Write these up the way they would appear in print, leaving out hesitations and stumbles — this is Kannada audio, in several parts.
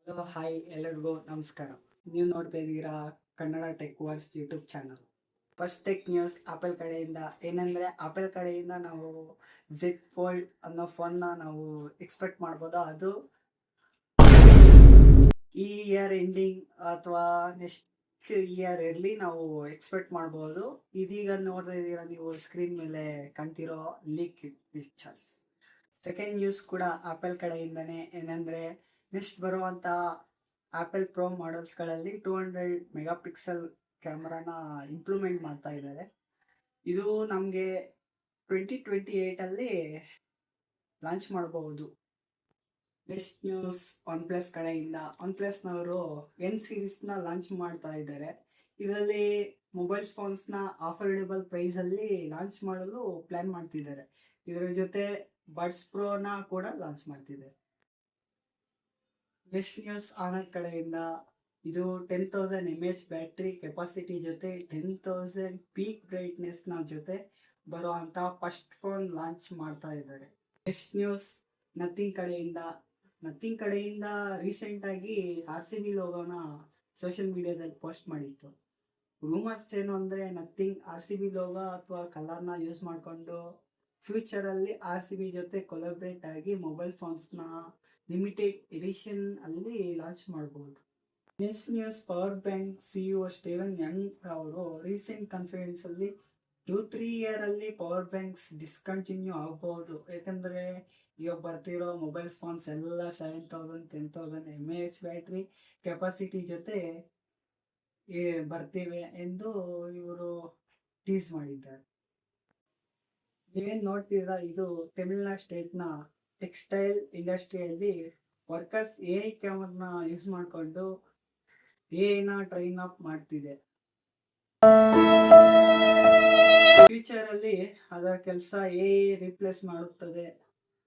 ಹಲೋ ಹಾಯ್ ಎಲ್ಲರಿಗೂ ನಮಸ್ಕಾರ. ನೀವು ನೋಡ್ತಾ ಇದ್ದೀರಾ Kannada tech verse YouTube channel. First tech news Apple ಕಡೆಯಿಂದ ಏನಂದ್ರೆ, ಆಪಲ್ ಕಡೆಯಿಂದ ನಾವು ಝೆಡ್ ಫೋಲ್ಡ್ ಅನ್ನೋ ಫೋನ್ನ ನಾವು ಎಕ್ಸ್ಪೆಕ್ಟ್ ಮಾಡ್ಬೋದು. ಅದು ಈ ಇಯರ್ ಎಂಡಿಂಗ್ ಅಥವಾ ನೆಕ್ಸ್ಟ್ ಇಯರ್ ಇರ್ಲಿ ನಾವು ಎಕ್ಸ್ಪೆಕ್ಟ್ ಮಾಡ್ಬೋದು. ಇದೀಗ ನೋಡ್ತಾ ಇದ್ದೀರಾ ನೀವು ಸ್ಕ್ರೀನ್ ಮೇಲೆ ಕಾಣ್ತಿರೋ ಲೀಕ್ ಪಿಕ್ಚರ್ಸ್. ಸೆಕೆಂಡ್ ನ್ಯೂಸ್ ಕೂಡ ಆಪಲ್ ಕಡೆಯಿಂದನೇ. ಏನಂದ್ರೆ, ನೆಕ್ಸ್ಟ್ ಬರುವಂತ ಆಪಲ್ ಪ್ರೋ ಮಾಡೆಲ್ಸ್ಗಳಲ್ಲಿ 200 ಮೆಗಾ ಪಿಕ್ಸೆಲ್ ಕ್ಯಾಮ್ರಾನ ಇಂಪ್ರೂವ್ಮೆಂಟ್ ಮಾಡ್ತಾ ಇದ್ದಾರೆ. ಇದು ನಮಗೆ 2028 ಲಾಂಚ್ ಮಾಡಬಹುದು. ನೆಕ್ಸ್ಟ್ ನ್ಯೂಸ್ ಒನ್ ಪ್ಲಸ್ ಕಡೆಯಿಂದ. ಒನ್ ಪ್ಲಸ್ನವರು ಎನ್ ಸೀರೀಸ್ನ ಲಾಂಚ್ ಮಾಡ್ತಾ ಇದ್ದಾರೆ. ಇದರಲ್ಲಿ ಮೊಬೈಲ್ ಫೋನ್ಸ್ನ ಅಫೋರ್ಡೆಬಲ್ ಪ್ರೈಸಲ್ಲಿ ಲಾಂಚ್ ಮಾಡಲು ಪ್ಲಾನ್ ಮಾಡ್ತಿದ್ದಾರೆ. ಇದರ ಜೊತೆ ಬಡ್ಸ್ ಪ್ರೋನ ಕೂಡ ಲಾಂಚ್ ಮಾಡ್ತಿದ್ದಾರೆ. ನೆಕ್ಸ್ಟ್ ನ್ಯೂಸ್ ಆನರ್ ಕಡೆಯಿಂದ. ಇದು 10,000 mAh ಬ್ಯಾಟ್ರಿ ಕೆಪಾಸಿಟಿ ಜೊತೆ 10,000 ಪೀಕ್ ಬ್ರೈಟ್ನೆಸ್ನ ಜೊತೆ ಬರುವಂತ ಫಸ್ಟ್ ಫೋನ್ ಲಾಂಚ್ ಮಾಡ್ತಾ ಇದ್ದಾರೆ. ನೆಕ್ಸ್ಟ್ ನ್ಯೂಸ್ ನಥಿಂಗ್ ಕಡೆಯಿಂದ. ನಥಿಂಗ್ ಕಡೆಯಿಂದ ರೀಸೆಂಟ್ ಆಗಿ RCB ಲೋಗೋನ ಸೋಷಿಯಲ್ ಮೀಡಿಯಾದಲ್ಲಿ ಪೋಸ್ಟ್ ಮಾಡಿತ್ತು. ರೂಮರ್ಸ್ ಏನು ಅಂದ್ರೆ, ನಥಿಂಗ್ RCB ಲೋಗೋ ಅಥವಾ ಕಲರ್ನ ಯೂಸ್ ಮಾಡಿಕೊಂಡು ಫ್ಯೂಚರಲ್ಲಿ RCB ಜೊತೆ ಕೊಲಾಬ್ರೇಟ್ ಆಗಿ ಮೊಬೈಲ್ ಫೋನ್ಸ್ನ ಲಿಮಿಟೆಡ್ ಎಡಿಷನ್ ಅಲ್ಲಿ ಲಾಂಚ್ ಮಾಡಬಹುದು. Next news power bank CEO Steven Young ಅವರು ರೀಸೆಂಟ್ ಕಾನ್ಫರೆನ್ಸ್ ಅಲ್ಲಿ 2-3 ಇಯರ್ ಅಲ್ಲಿ ಪವರ್ ಬ್ಯಾಂಕ್ಸ್ ಡಿಸ್ಕಂಟಿನ್ಯೂ ಆಗಬಹುದು. ಯಾಕಂದ್ರೆ ಇವಾಗ ಬರ್ತಿರೋ ಮೊಬೈಲ್ ಫೋನ್ಸ್ ಎಲ್ಲ 7,000 10,000 mAh ಬ್ಯಾಟ್ರಿ ಕೆಪಾಸಿಟಿ ಜೊತೆ ಬರ್ತಿವೆ ಎಂದು ಇವರು ಟೀಸ್ ಮಾಡಿದ್ದಾರೆ. ನೀವೇನ್ ನೋಡ್ತೀರಾ, ಇದು ತಮಿಳುನಾಡು ಸ್ಟೇಟ್ನ ಟೆಕ್ಸ್ಟೈಲ್ ಇಂಡಸ್ಟ್ರಿಯಲ್ಲಿ ವರ್ಕರ್ಸ್ AI ಕ್ಯಾಮರ್ನ ಯೂಸ್ ಮಾಡಿಕೊಂಡು AI ಟ್ರೈನ್ ಅಪ್ ಮಾಡ್ತಿದೆ. ಫ್ಯೂಚರ್ ಅಲ್ಲಿ ಅದರ ಕೆಲಸ AI ರಿಪ್ಲೇಸ್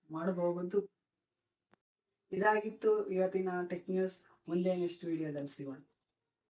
ಮಾಡಬಹುದು. ಇದಾಗಿತ್ತು ಇವತ್ತಿನ ಟೆಕ್ ನ್ಯೂಸ್. ಮುಂದೆ ನೆಕ್ಸ್ಟ್ ವಿಡಿಯೋದಲ್ಲಿ ಸಿಗೋಣ.